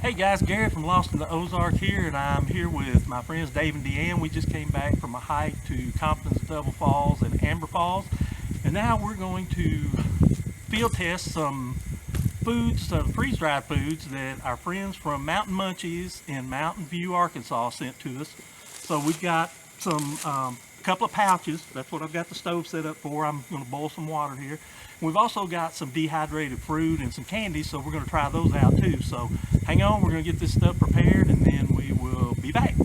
Hey guys, Gary from Lost in the Ozarks here, and I'm here with my friends Dave and Deanne. We just came back from a hike to Compton's Double Falls and Amber Falls, and now we're going to field test some foods, some freeze-dried foods that our friends from Mountain Munchies in Mountain View, Arkansas sent to us. So we've got some couple of pouches. That's what I've got the stove set up for. I'm going to boil some water here. We've also got some dehydrated fruit and some candy, so we're going to try those out too. So hang on, we're going to get this stuff prepared and then we will be back.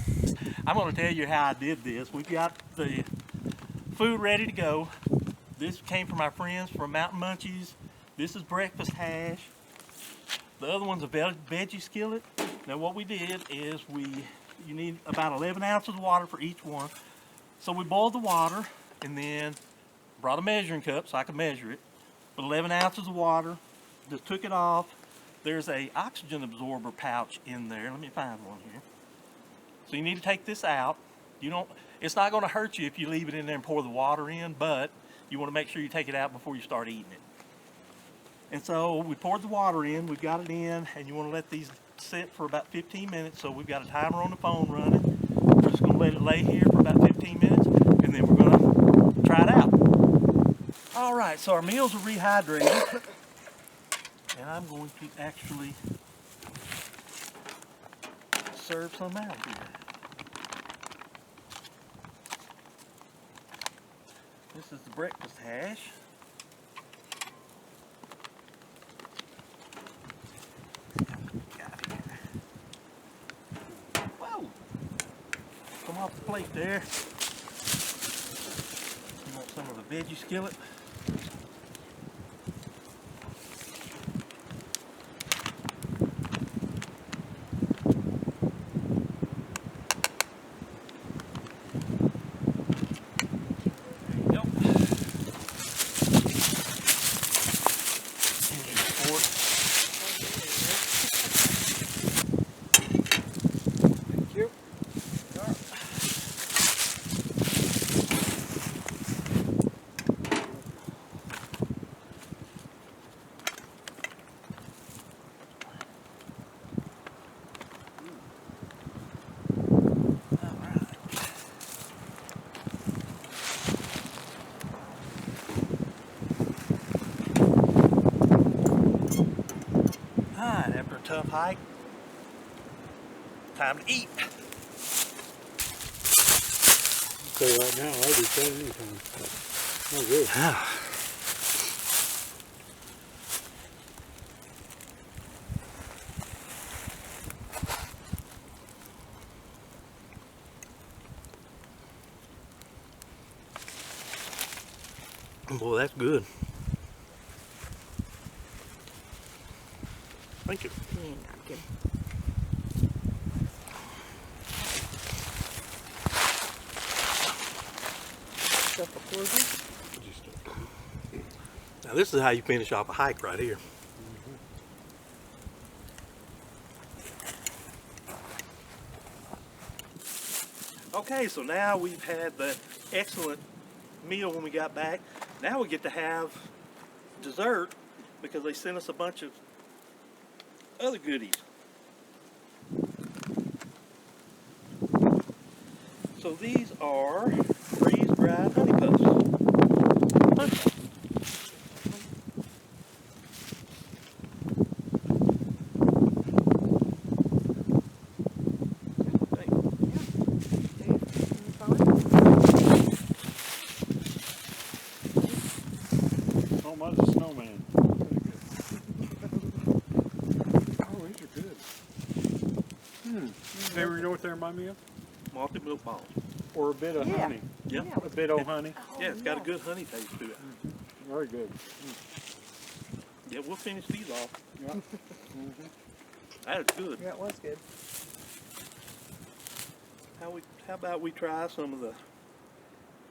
I'm going to tell you how I did this. We've got the food ready to go. This came from our friends from Mountain Munchies. This is breakfast hash. The other one's a veggie skillet. Now what we did is you need about 11 ounces of water for each one. So we boiled the water and then brought a measuring cup so I could measure it. With 11 ounces of water, just took it off. There's a oxygen absorber pouch in there. Let me find one here. So you need to take this out. It's not going to hurt you if you leave it in there and pour the water in, but you want to make sure you take it out before you start eating it. And so we poured the water in, we've got it in, and you want to let these sit for about 15 minutes. So we've got a timer on the phone running. We're just going to let it lay here for about 15 minutes, and then we're going to try it out. All right, so our meals are rehydrated, and I'm going to actually serve some out here. This is the breakfast hash. Whoa! Come off the plate there. You want some of the veggie skillet? After a tough hike, time to eat. So right now, I'll be playing anytime. Oh, good. Boy, that's good. Thank you. Now this is how you finish off a hike right here. Okay, so now we've had the excellent meal when we got back. Now we get to have dessert because they sent us a bunch of other goodies. So these are freeze-dried honey puffs. Oh, mine's a snowman. Oh, these are good. Ever know what they remind me of? Malted milk balls. Or a bit of honey. Yeah. A bit of honey. Yeah, it's got a good honey taste to it. Very good. Yeah, we'll finish these off. Yeah. That is good. Yeah, it was good. How about we try some of the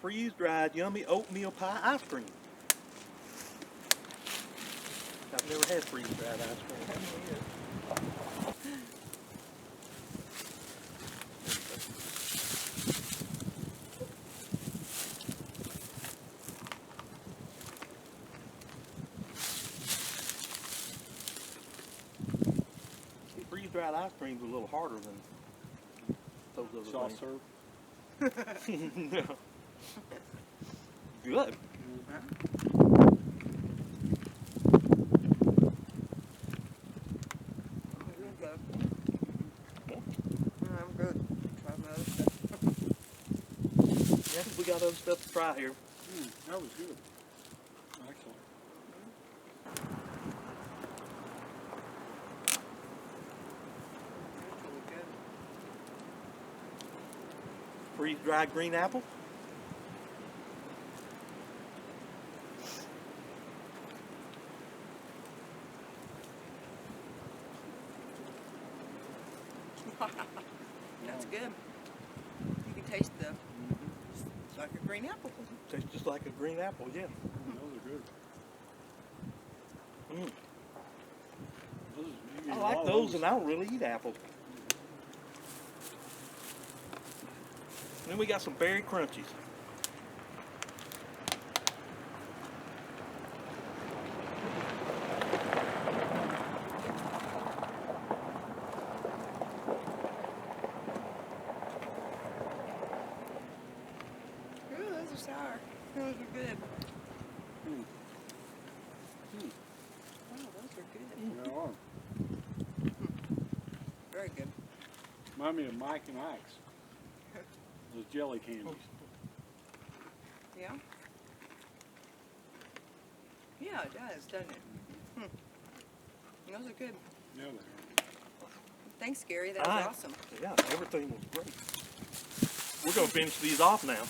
freeze-dried yummy oatmeal pie ice cream? I've never had freeze-dried ice cream. freeze-dried ice cream's a little harder than those other Soft things. serve. Yeah. Good. I'm good. Try my other stuff. Yeah, we got other stuff to try here. That was good. Excellent. That's really good. Freeze-dried green apple. That's good. You can taste the, it's like a green apple. Tastes just like a green apple, yeah. Those are good. Mm. Those, you I get like all those, and I don't really eat apples. Then we got some berry crunchies. Ooh, those are sour. Those are good. Mm. Oh, those are good. They are. Very good. Remind me of Mike and Ike's. Those jelly candies. Yeah? Yeah, it does, doesn't it? Those are good. Yeah, they are. Thanks, Gary. That was Aye. awesome. Yeah, everything was great. We're going to finish these off now.